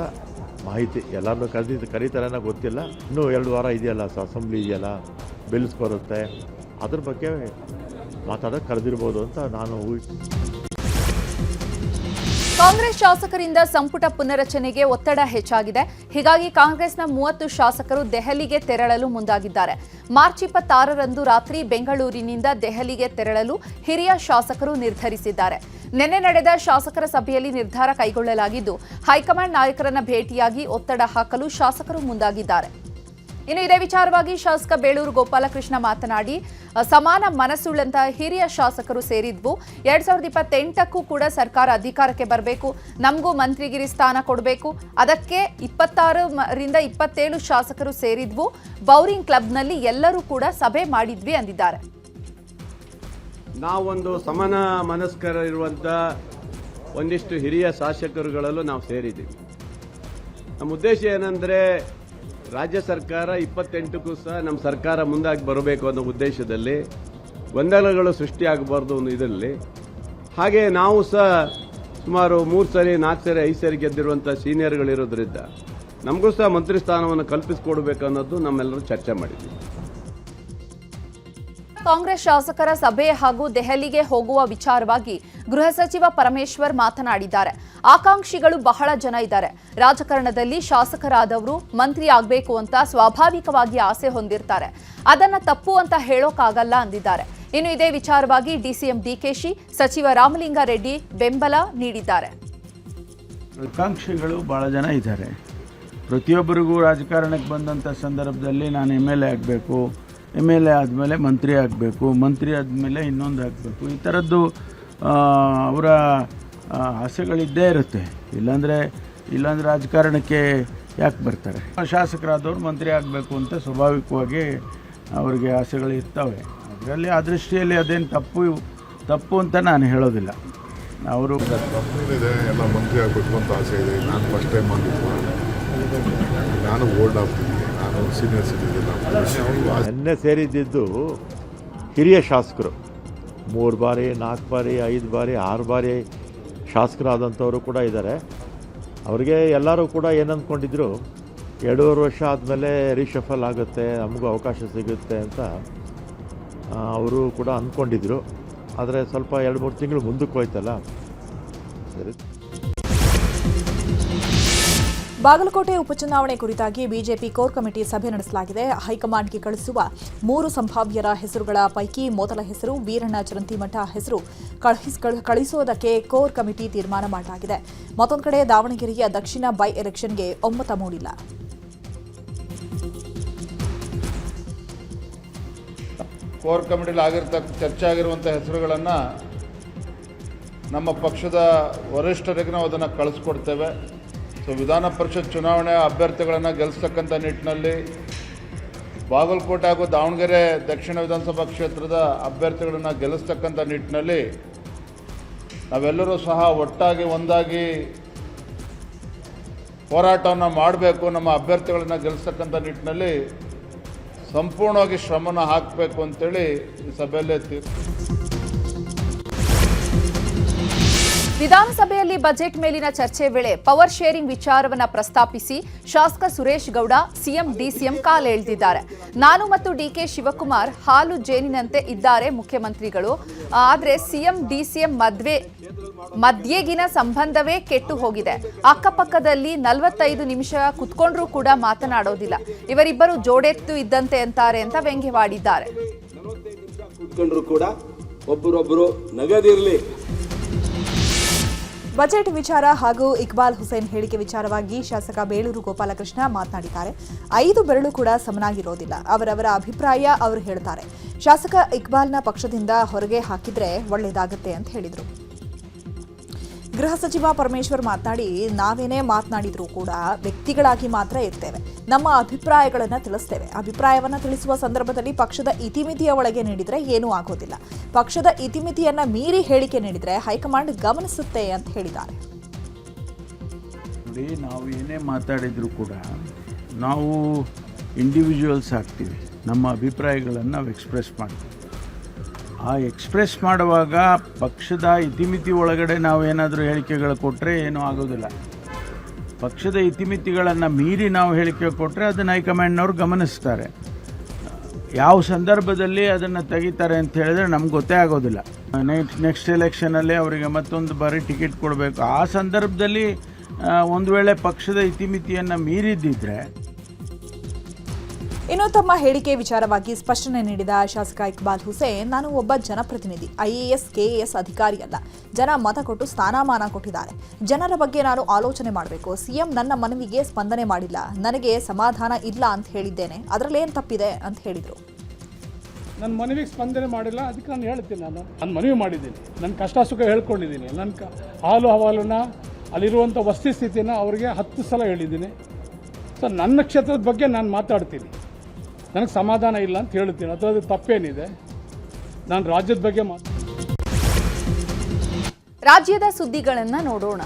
ಮಾಹಿತಿ. ಎಲ್ಲರನ್ನೂ ಕರೀತಾರೇನೋ ಗೊತ್ತಿಲ್ಲ. ಇನ್ನೂ 2 ವಾರ ಇದೆಯಲ್ಲ, ಅಸೆಂಬ್ಲಿ ಇದೆಯಲ್ಲ, ಬಿಲ್ಸ್ ಬರುತ್ತೆ, ಅದ್ರ ಬಗ್ಗೆ ಮಾತಾಡೋಕೆ ಕರೆದಿರ್ಬೋದು ಅಂತ ನಾನು ಕಾಂಗ್ರೆಸ್ ಶಾಸಕರಿಂದ ಸಂಪುಟ ಪುನರಚನೆಗೆ ಒತ್ತಡ ಹೆಚ್ಚಾಗಿದೆ. ಹೀಗಾಗಿ ಕಾಂಗ್ರೆಸ್ನ 30 ಶಾಸಕರು ದೆಹಲಿಗೆ ತೆರಳಲು ಮುಂದಾಗಿದ್ದಾರೆ. ಮಾರ್ಚ್ 26ರಂದು ರಾತ್ರಿ ಬೆಂಗಳೂರಿನಿಂದ ದೆಹಲಿಗೆ ತೆರಳಲು ಹಿರಿಯ ಶಾಸಕರು ನಿರ್ಧರಿಸಿದ್ದಾರೆ. ನಿನ್ನೆ ನಡೆದ ಶಾಸಕರ ಸಭೆಯಲ್ಲಿ ನಿರ್ಧಾರ ಕೈಗೊಳ್ಳಲಾಗಿದ್ದು, ಹೈಕಮಾಂಡ್ ನಾಯಕರನ್ನ ಭೇಟಿಯಾಗಿ ಒತ್ತಡ ಹಾಕಲು ಶಾಸಕರು ಮುಂದಾಗಿದ್ದಾರೆ. ಇನ್ನು ಇದೇ ವಿಚಾರವಾಗಿ ಶಾಸಕ ಬೇಳೂರು ಗೋಪಾಲಕೃಷ್ಣ ಮಾತನಾಡಿ, ಸಮಾನ ಮನಸ್ಸುಳ್ಳಂತಹ ಹಿರಿಯ ಶಾಸಕರು ಸೇರಿದ್ವು. 2028ಕ್ಕೂ ಕೂಡ ಸರ್ಕಾರ ಅಧಿಕಾರಕ್ಕೆ ಬರಬೇಕು, ನಮಗೂ ಮಂತ್ರಿಗಿರಿ ಸ್ಥಾನ ಕೊಡಬೇಕು. ಅದಕ್ಕೆ 26ರಿಂದ 27 ಶಾಸಕರು ಸೇರಿದ್ವು. ಬೌರಿಂಗ್ ಕ್ಲಬ್ನಲ್ಲಿ ಎಲ್ಲರೂ ಕೂಡ ಸಭೆ ಮಾಡಿದ್ವಿ ಅಂದಿದ್ದಾರೆ. ನಾವೊಂದು ಸಮಾನ ಮನಸ್ಕರ ಇರುವಂಥ ಒಂದಿಷ್ಟು ಹಿರಿಯ ಶಾಸಕರುಗಳಲ್ಲೂ ನಾವು ಸೇರಿದ್ದೀವಿ. ನಮ್ಮ ಉದ್ದೇಶ ಏನಂದರೆ, ರಾಜ್ಯ ಸರ್ಕಾರ 28ಕ್ಕೂ ಸಹ ನಮ್ಮ ಸರ್ಕಾರ ಮುಂದಾಗಿ ಬರಬೇಕು ಅನ್ನೋ ಉದ್ದೇಶದಲ್ಲಿ ಗೊಂದಲಗಳು ಸೃಷ್ಟಿಯಾಗಬಾರ್ದು ಅನ್ನೋ ಇದರಲ್ಲಿ. ಹಾಗೆ ನಾವು ಸಹ ಸುಮಾರು 3 ಸರಿ 4 ಸರಿ 5 ಸರಿ ಗೆದ್ದಿರುವಂಥ ಸೀನಿಯರ್ಗಳಿರೋದ್ರಿಂದ ನಮಗೂ ಸಹ ಮಂತ್ರಿ ಸ್ಥಾನವನ್ನು ಕಲ್ಪಿಸಿಕೊಡ್ಬೇಕು ಅನ್ನೋದು ನಮ್ಮೆಲ್ಲರೂ ಚರ್ಚೆ ಮಾಡಿದ್ವಿ. ಕಾಂಗ್ರೆಸ್ ಶಾಸಕರ ಸಭೆ ಹಾಗೂ ದೆಹಲಿಗೆ ಹೋಗುವ ವಿಚಾರವಾಗಿ ಗೃಹ ಸಚಿವ ಪರಮೇಶ್ವರ್ ಮಾತನಾಡಿದ್ದಾರೆ. ಆಕಾಂಕ್ಷಿಗಳು ಬಹಳ ಜನ ಇದ್ದಾರೆ. ರಾಜಕಾರಣದಲ್ಲಿ ಶಾಸಕರಾದವರು ಮಂತ್ರಿ ಆಗಬೇಕು ಅಂತ ಸ್ವಾಭಾವಿಕವಾಗಿ ಆಸೆ ಹೊಂದಿರ್ತಾರೆ. ಅದನ್ನ ತಪ್ಪು ಅಂತ ಹೇಳೋಕ್ಕಾಗಲ್ಲ ಅಂದಿದ್ದಾರೆ. ಇನ್ನು ಇದೇ ವಿಚಾರವಾಗಿ ಡಿಸಿಎಂ ಡಿಕೆಶಿ, ಸಚಿವ ರಾಮಲಿಂಗಾರೆಡ್ಡಿ ಬೆಂಬಲ ನೀಡಿದ್ದಾರೆ. ಆಕಾಂಕ್ಷಿಗಳು ಬಹಳ ಜನ ಇದ್ದಾರೆ. ಪ್ರತಿಯೊಬ್ಬರಿಗೂ ರಾಜಕಾರಣಕ್ಕೆ ಬಂದಂಥ ಸಂದರ್ಭದಲ್ಲಿ ನಾನು MLA ಆಗಬೇಕು, MLA ಆದಮೇಲೆ ಮಂತ್ರಿ ಆಗಬೇಕು, ಮಂತ್ರಿ ಆದಮೇಲೆ ಇನ್ನೊಂದು ಆಗಬೇಕು, ಈ ಥರದ್ದು ಅವರ ಆಸೆಗಳಿದ್ದೇ ಇರುತ್ತೆ. ಇಲ್ಲಾಂದರೆ ರಾಜಕಾರಣಕ್ಕೆ ಯಾಕೆ ಬರ್ತಾರೆ? ಶಾಸಕರಾದವ್ರು ಮಂತ್ರಿ ಆಗಬೇಕು ಅಂತ ಸ್ವಾಭಾವಿಕವಾಗಿ ಅವರಿಗೆ ಆಸೆಗಳು ಇರ್ತವೆ. ಅದರಲ್ಲಿ ಆ ದೃಷ್ಟಿಯಲ್ಲಿ ಅದೇನು ತಪ್ಪು ಅಂತ ನಾನು ಹೇಳೋದಿಲ್ಲ. ಅವರು ತಪ್ಪೇನಿದೆ, ಎಲ್ಲ ಮಂತ್ರಿ ಆಗಬೇಕು ಅಂತ ಆಸೆ ಇದೆ. ನಾನು ಫಸ್ಟ್ ಟೈಮ್ ಆಗಿದ್ದು, ನಾನು ಓಲ್ಡ್ ಆಗ್ತೀನಿ, ನಾನು ಸೀನಿಯರ್ ಸಿಟಿಸನ್. ನಿನ್ನೆ ಸೇರಿದ್ದು ಹಿರಿಯ ಶಾಸಕರು 3 ಬಾರಿ 4 ಬಾರಿ 5 ಬಾರಿ 6 ಬಾರಿ ಶಾಸಕರಾದಂಥವರು ಕೂಡ ಇದ್ದಾರೆ. ಅವರಿಗೆ ಎಲ್ಲರೂ ಕೂಡ ಏನಂದ್ಕೊಂಡಿದ್ರು, 2.5 ವರ್ಷ ಆದಮೇಲೆ ರೀಶಫಲ್ ಆಗುತ್ತೆ, ನಮಗೂ ಅವಕಾಶ ಸಿಗುತ್ತೆ ಅಂತ ಅವರು ಕೂಡ ಅಂದ್ಕೊಂಡಿದ್ರು. ಆದರೆ ಸ್ವಲ್ಪ 2-3 ತಿಂಗಳು ಮುಂದಕ್ಕೆ ಹೋಯ್ತಲ್ಲ. ಸರಿ. ಬಾಗಲಕೋಟೆ ಉಪಚುನಾವಣೆ ಕುರಿತಾಗಿ ಬಿಜೆಪಿ ಕೋರ್ ಕಮಿಟಿ ಸಭೆ ನಡೆಸಲಾಗಿದೆ. ಹೈಕಮಾಂಡ್ಗೆ ಕಳಿಸುವ 3 ಸಂಭಾವ್ಯರ ಹೆಸರುಗಳ ಪೈಕಿ ಮೊದಲ ಹೆಸರು ವೀರಣ್ಣ ಚರಂತಿಮಠ ಹೆಸರು ಕಳಿಸುವುದಕ್ಕೆ ಕೋರ್ ಕಮಿಟಿ ತೀರ್ಮಾನ ಮಾಡಲಾಗಿದೆ. ಮತ್ತೊಂದು ಕಡೆ ದಾವಣಗೆರೆಯ ದಕ್ಷಿಣ ಬೈ ಎಲೆಕ್ಷನ್ಗೆ ಒಮ್ಮತ ಮೂಡಿಲ್ಲ. ಕೋರ್ ಕಮಿಟಿಲಿ ಚರ್ಚೆ ಆಗಿರುವಂಥ ಹೆಸರುಗಳನ್ನು ನಮ್ಮ ಪಕ್ಷದ ವರಿಷ್ಠರಿಗೆ ನಾವು ಅದನ್ನು ಕಳಿಸ್ಕೊಡ್ತೇವೆ. ಸೊ ವಿಧಾನ ಪರಿಷತ್ ಚುನಾವಣೆ ಅಭ್ಯರ್ಥಿಗಳನ್ನು ಗೆಲ್ಲಿಸ್ತಕ್ಕಂಥ ನಿಟ್ಟಿನಲ್ಲಿ ಬಾಗಲಕೋಟೆ ಹಾಗೂ ದಾವಣಗೆರೆ ದಕ್ಷಿಣ ವಿಧಾನಸಭಾ ಕ್ಷೇತ್ರದ ಅಭ್ಯರ್ಥಿಗಳನ್ನು ಗೆಲ್ಲಿಸ್ತಕ್ಕಂಥ ನಿಟ್ಟಿನಲ್ಲಿ ನಾವೆಲ್ಲರೂ ಸಹ ಒಟ್ಟಾಗಿ ಒಂದಾಗಿ ಹೋರಾಟವನ್ನು ಮಾಡಬೇಕು. ನಮ್ಮ ಅಭ್ಯರ್ಥಿಗಳನ್ನು ಗೆಲ್ಲಿಸ್ತಕ್ಕಂಥ ನಿಟ್ಟಿನಲ್ಲಿ ಸಂಪೂರ್ಣವಾಗಿ ಶ್ರಮನ ಹಾಕಬೇಕು ಅಂತೇಳಿ ಈ ಸಭೆಯಲ್ಲೇ ವಿಧಾನಸಭೆಯಲ್ಲಿ ಬಜೆಟ್ ಮೇಲಿನ ಚರ್ಚೆ ವೇಳೆ ಪವರ್ ಶೇರಿಂಗ್ ವಿಚಾರವನ್ನು ಪ್ರಸ್ತಾಪಿಸಿ ಶಾಸಕ ಸುರೇಶ್ ಗೌಡ ಸಿಎಂ ಡಿಸಿಎಂ ಕಾಲೆಳೆದಿದ್ದಾರೆ. ನಾನು ಮತ್ತು ಡಿಕೆ ಶಿವಕುಮಾರ್ ಹಾಲು ಜೇನಿನಂತೆ ಇದ್ದಾರೆ ಮುಖ್ಯಮಂತ್ರಿಗಳು, ಆದರೆ ಸಿಎಂ ಡಿಸಿಎಂ ಮಧ್ಯೆಗಿನ ಸಂಬಂಧವೇ ಕೆಟ್ಟು ಹೋಗಿದೆ. ಅಕ್ಕಪಕ್ಕದಲ್ಲಿ 45 ನಿಮಿಷ ಕುತ್ಕೊಂಡ್ರೂ ಕೂಡ ಮಾತನಾಡೋದಿಲ್ಲ. ಇವರಿಬ್ಬರು ಜೋಡೆತ್ತು ಇದ್ದಂತೆ ಅಂತಾರೆ ಅಂತ ವ್ಯಂಗ್ಯವಾಡಿದ್ದಾರೆ. ಬಜೆಟ್ ವಿಚಾರ ಹಾಗೂ ಇಕ್ಬಾಲ್ ಹುಸೇನ್ ಹೇಳಿಕೆ ವಿಚಾರವಾಗಿ ಶಾಸಕ ಬೇಳೂರು ಗೋಪಾಲಕೃಷ್ಣ ಮಾತನಾಡಿದ್ದಾರೆ. 5 ಬೆರಳು ಕೂಡ ಸಮನಾಗಿರೋದಿಲ್ಲ. ಅವರವರ ಅಭಿಪ್ರಾಯ ಅವರು ಹೇಳ್ತಾರೆ. ಶಾಸಕ ಇಕ್ಬಾಲ್ನ ಪಕ್ಷದಿಂದ ಹೊರಗೆ ಹಾಕಿದ್ರೆ ಒಳ್ಳೆಯದಾಗುತ್ತೆ ಅಂತ ಹೇಳಿದರು. ಗೃಹ ಸಚಿವ ಪರಮೇಶ್ವರ್ ಮಾತನಾಡಿ, ನಾವೇನೇ ಮಾತನಾಡಿದ್ರೂ ಕೂಡ ವ್ಯಕ್ತಿಗಳಾಗಿ ಮಾತ್ರ ಇರ್ತೇವೆ. ನಮ್ಮ ಅಭಿಪ್ರಾಯಗಳನ್ನು ತಿಳಿಸ್ತೇವೆ. ಅಭಿಪ್ರಾಯವನ್ನು ತಿಳಿಸುವ ಸಂದರ್ಭದಲ್ಲಿ ಪಕ್ಷದ ಇತಿಮಿತಿಯ ಒಳಗೆ ನೀಡಿದರೆ ಏನೂ ಆಗೋದಿಲ್ಲ. ಪಕ್ಷದ ಇತಿಮಿತಿಯನ್ನ ಮೀರಿ ಹೇಳಿಕೆ ನೀಡಿದರೆ ಹೈಕಮಾಂಡ್ ಗಮನಿಸುತ್ತೆ ಅಂತ ಹೇಳಿದ್ದಾರೆ. ನೋಡಿ, ನಾವು ಏನೇ ಮಾತಾಡಿದರೂ ಕೂಡ ನಾವು ಇಂಡಿವಿಜುವಲ್ಸ್ ಆಗ್ತೀವಿ. ನಮ್ಮ ಅಭಿಪ್ರಾಯಗಳನ್ನು ನಾವು ಎಕ್ಸ್ಪ್ರೆಸ್ ಮಾಡ್ತೀವಿ. ಆ ಎಕ್ಸ್ಪ್ರೆಸ್ ಮಾಡುವಾಗ ಪಕ್ಷದ ಇತಿಮಿತಿ ಒಳಗಡೆ ನಾವೇನಾದರೂ ಹೇಳಿಕೆಗಳು ಕೊಟ್ಟರೆ ಏನೂ ಆಗೋದಿಲ್ಲ. ಪಕ್ಷದ ಇತಿಮಿತಿಗಳನ್ನು ಮೀರಿ ನಾವು ಹೇಳಿಕೆ ಕೊಟ್ಟರೆ ಅದನ್ನು ಹೈಕಮಾಂಡ್ನವ್ರು ಗಮನಿಸ್ತಾರೆ. ಯಾವ ಸಂದರ್ಭದಲ್ಲಿ ಅದನ್ನು ತೆಗಿತಾರೆ ಅಂತ ಹೇಳಿದ್ರೆ ನಮ್ಗೆ ಗೊತ್ತೇ ಆಗೋದಿಲ್ಲ. ನೆಕ್ಸ್ಟ್ ಎಲೆಕ್ಷನಲ್ಲಿ ಅವರಿಗೆ ಮತ್ತೊಂದು ಬಾರಿ ಟಿಕೆಟ್ ಕೊಡಬೇಕು. ಆ ಸಂದರ್ಭದಲ್ಲಿ ಒಂದು ವೇಳೆ ಪಕ್ಷದ ಇತಿಮಿತಿಯನ್ನು ಮೀರಿದ್ದಿದ್ರೆ. ಇನ್ನು ತಮ್ಮ ಹೇಳಿಕೆ ವಿಚಾರವಾಗಿ ಸ್ಪಷ್ಟನೆ ನೀಡಿದ ಶಾಸಕ ಇಕ್ಬಾಲ್ ಹುಸೇನ್, ನಾನು ಒಬ್ಬ ಜನಪ್ರತಿನಿಧಿ, IAS KAS ಅಧಿಕಾರಿಯಲ್ಲ. ಜನ ಮತ ಕೊಟ್ಟು ಸ್ಥಾನಮಾನ ಕೊಟ್ಟಿದ್ದಾರೆ. ಜನರ ಬಗ್ಗೆ ನಾನು ಆಲೋಚನೆ ಮಾಡಬೇಕು. ಸಿಎಂ ನನ್ನ ಮನವಿಗೆ ಸ್ಪಂದನೆ ಮಾಡಿಲ್ಲ, ನನಗೆ ಸಮಾಧಾನ ಇಲ್ಲ ಅಂತ ಹೇಳಿದ್ದೇನೆ. ಅದರಲ್ಲೇನು ತಪ್ಪಿದೆ ಅಂತ ಹೇಳಿದರು. ನನ್ನ ಮನವಿಗೆ ಸ್ಪಂದನೆ ಮಾಡಿಲ್ಲ, ಅದಕ್ಕೆ ನಾನು ಹೇಳ್ತೀನಿ. ನಾನು ಮನವಿ ಮಾಡಿದ್ದೀನಿ, ನನ್ನ ಕಷ್ಟ ಸುಖ ಹೇಳ್ಕೊಂಡಿದ್ದೀನಿ. ನನ್ನ ಹಾಲು ಹವಾಲನ್ನ ಅಲ್ಲಿರುವಂಥ ವಸ್ತುಸ್ಥಿತಿನ ಅವರಿಗೆ 10 ಸಲ ಹೇಳಿದ್ದೀನಿ. ಸೊ ನನ್ನ ಕ್ಷೇತ್ರದ ಬಗ್ಗೆ ನಾನು ಮಾತಾಡ್ತೀನಿ. ನನಗೆ ಸಮಾಧಾನ ಇಲ್ಲ ಅಂತ ಹೇಳ್ತೀನಿ. ಅದು ತಪ್ಪೇನಿದೆ? ನಾನು ರಾಜ್ಯದ ಬಗ್ಗೆ ರಾಜ್ಯದ ಸುದ್ದಿಗಳನ್ನು ನೋಡೋಣ.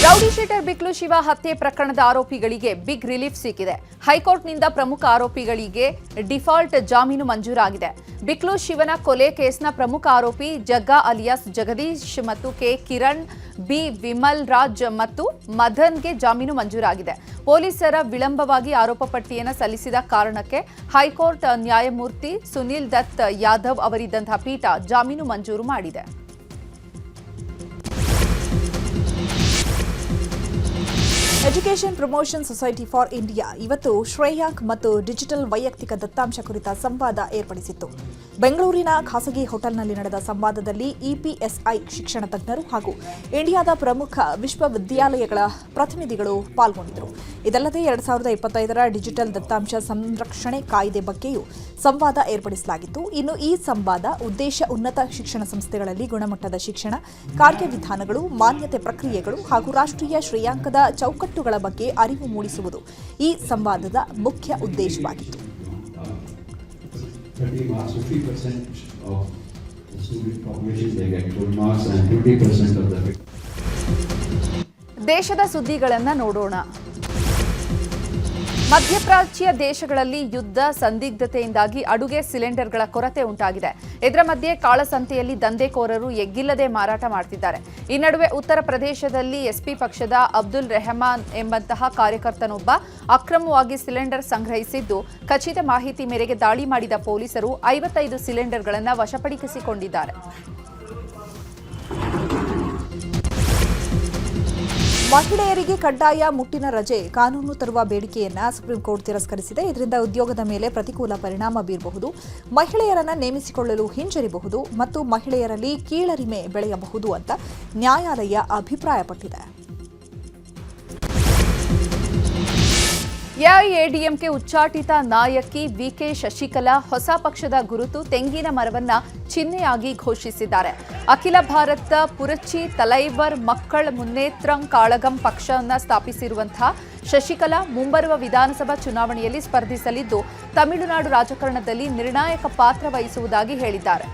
ರೌಡಿ ಶೀಟರ್ ಬಿಕ್ಲು ಶಿವ ಹತ್ಯೆ ಪ್ರಕರಣದ ಆರೋಪಿಗಳಿಗೆ ಬಿಗ್ ರಿಲೀಫ್ ಸಿಕ್ಕಿದೆ. ಹೈಕೋರ್ಟ್ನಿಂದ ಪ್ರಮುಖ ಆರೋಪಿಗಳಿಗೆ ಡಿಫಾಲ್ಟ್ ಜಾಮೀನು ಮಂಜೂರಾಗಿದೆ. ಬಿಕ್ಲು ಶಿವನ ಕೊಲೆ ಕೇಸ್ನ ಪ್ರಮುಖ ಆರೋಪಿ ಜಗ್ಗಾ ಅಲಿಯಾಸ್ ಜಗದೀಶ್ ಮತ್ತು ಕಿರಣ್, ಬಿ ವಿಮಲ್ ರಾಜ್ ಮತ್ತು ಮದನ್ಗೆ ಜಾಮೀನು ಮಂಜೂರಾಗಿದೆ. ಪೊಲೀಸರ ವಿಳಂಬವಾಗಿ ಆರೋಪ ಪಟ್ಟಿಯನ್ನು ಸಲ್ಲಿಸಿದ ಕಾರಣಕ್ಕೆ ಹೈಕೋರ್ಟ್ ನ್ಯಾಯಮೂರ್ತಿ ಸುನಿಲ್ ದತ್ ಯಾದವ್ ಅವರಿದ್ದಂತಹ ಪೀಠ ಜಾಮೀನು ಮಂಜೂರು ಮಾಡಿದೆ. Education promotion society for India ಇವತ್ತು ಶ್ರೇಯಾಂಕ್ ಮತ್ತು ಡಿಜಿಟಲ್ ವೈಯಕ್ತಿಕ ದತ್ತಾಂಶ ಕುರಿತ ಸಂವಾದ ಏರ್ಪಡಿಸಿತ್ತು. ಬೆಂಗಳೂರಿನ ಖಾಸಗಿ ಹೋಟೆಲ್ನಲ್ಲಿ ನಡೆದ ಸಂವಾದದಲ್ಲಿ EPSI ಶಿಕ್ಷಣ ತಜ್ಞರು ಹಾಗೂ ಇಂಡಿಯಾದ ಪ್ರಮುಖ ವಿಶ್ವವಿದ್ಯಾಲಯಗಳ ಪ್ರತಿನಿಧಿಗಳು ಪಾಲ್ಗೊಂಡಿದ್ದರು. ಇದಲ್ಲದೆ 2025ರ ಡಿಜಿಟಲ್ ದತ್ತಾಂಶ ಸಂರಕ್ಷಣೆ ಕಾಯ್ದೆ ಬಗ್ಗೆಯೂ ಸಂವಾದ ಏರ್ಪಡಿಸಲಾಗಿತ್ತು. ಇನ್ನು ಈ ಸಂವಾದ ಉದ್ದೇಶ ಉನ್ನತ ಶಿಕ್ಷಣ ಸಂಸ್ಥೆಗಳಲ್ಲಿ ಗುಣಮಟ್ಟದ ಶಿಕ್ಷಣ, ಕಾರ್ಯವಿಧಾನಗಳು, ಮಾನ್ಯತೆ ಪ್ರಕ್ರಿಯೆಗಳು ಹಾಗೂ ರಾಷ್ಟ್ರೀಯ ಶ್ರೇಯಾಂಕದ ಚೌಕಟ್ಟುಗಳ ಬಗ್ಗೆ ಅರಿವು ಮೂಡಿಸುವುದು ಈ ಸಂವಾದದ ಮುಖ್ಯ ಉದ್ದೇಶವಾಗಿತ್ತು. ದೇಶದ ಸುದ್ದಿಗಳನ್ನು ನೋಡೋಣ. ಮಧ್ಯಪ್ರಾಚ್ಯ ದೇಶಗಳಲ್ಲಿ ಯುದ್ಧ ಸಂದಿಗ್ಧತೆಯಿಂದಾಗಿ ಅಡುಗೆ ಸಿಲಿಂಡರ್ಗಳ ಕೊರತೆ ಉಂಟಾಗಿದೆ. ಇದರ ಮಧ್ಯೆ ಕಾಳಸಂತೆಯಲ್ಲಿ ದಂಧೆಕೋರರು ಎಗ್ಗಿಲ್ಲದೆ ಮಾರಾಟ ಮಾಡುತ್ತಿದ್ದಾರೆ. ಈ ನಡುವೆ ಉತ್ತರ ಪ್ರದೇಶದಲ್ಲಿ ಎಸ್ಪಿ ಪಕ್ಷದ ಅಬ್ದುಲ್ ರೆಹಮಾನ್ ಎಂಬಂತಹ ಕಾರ್ಯಕರ್ತನೊಬ್ಬ ಅಕ್ರಮವಾಗಿ ಸಿಲಿಂಡರ್ ಸಂಗ್ರಹಿಸಿದ್ದು, ಖಚಿತ ಮಾಹಿತಿ ಮೇರೆಗೆ ದಾಳಿ ಮಾಡಿದ ಪೊಲೀಸರು 55 ಸಿಲಿಂಡರ್ಗಳನ್ನು ವಶಪಡಿಸಿಕೊಂಡಿದ್ದಾರೆ. ಮಹಿಳೆಯರಿಗೆ ಕಡ್ಡಾಯ ಮುಟ್ಟಿನ ರಜೆ ಕಾನೂನು ತರುವ ಬೇಡಿಕೆಯನ್ನ ಸುಪ್ರೀಂ ಕೋರ್ಟ್ ತಿರಸ್ಕರಿಸಿದೆ. ಇದರಿಂದ ಉದ್ಯೋಗದ ಮೇಲೆ ಪ್ರತಿಕೂಲ ಪರಿಣಾಮ ಬೀರಬಹುದು, ಮಹಿಳೆಯರನ್ನು ನೇಮಿಸಿಕೊಳ್ಳಲು ಹಿಂಜರಿಬಹುದು ಮತ್ತು ಮಹಿಳೆಯರಲ್ಲಿ ಕೀಳರಿಮೆ ಬೆಳೆಯಬಹುದು ಅಂತ ನ್ಯಾಯಾಲಯ ಅಭಿಪ್ರಾಯಪಟ್ಟಿದೆ. ಎಐಎಡಿಎಂಕೆ ಉಚ್ಚಾಟಿತ ನಾಯಕಿ ವಿಕೆ ಶಶಿಕಲಾ ಹೊಸ ಪಕ್ಷದ ಗುರುತು ತೆಂಗಿನ ಮರವನ್ನ ಚಿಹ್ನೆಯಾಗಿ ಘೋಷಿಸಿದ್ದಾರೆ. ಅಖಿಲ ಭಾರತ ಪುರಚಿ ತಲೈವರ್ ಮಕ್ಕಳ ಮುನ್ನೇತ್ರಂ ಕಾಳಗಂ ಪಕ್ಷವನ್ನು ಸ್ಥಾಪಿಸಿರುವಂತಹ ಶಶಿಕಲಾ ಮುಂಬರುವ ವಿಧಾನಸಭಾ ಚುನಾವಣೆಯಲ್ಲಿ ಸ್ಪರ್ಧಿಸಲಿದ್ದು, ತಮಿಳುನಾಡು ರಾಜಕಾರಣದಲ್ಲಿ ನಿರ್ಣಾಯಕ ಪಾತ್ರ ವಹಿಸುವುದಾಗಿ ಹೇಳಿದ್ದಾರೆ.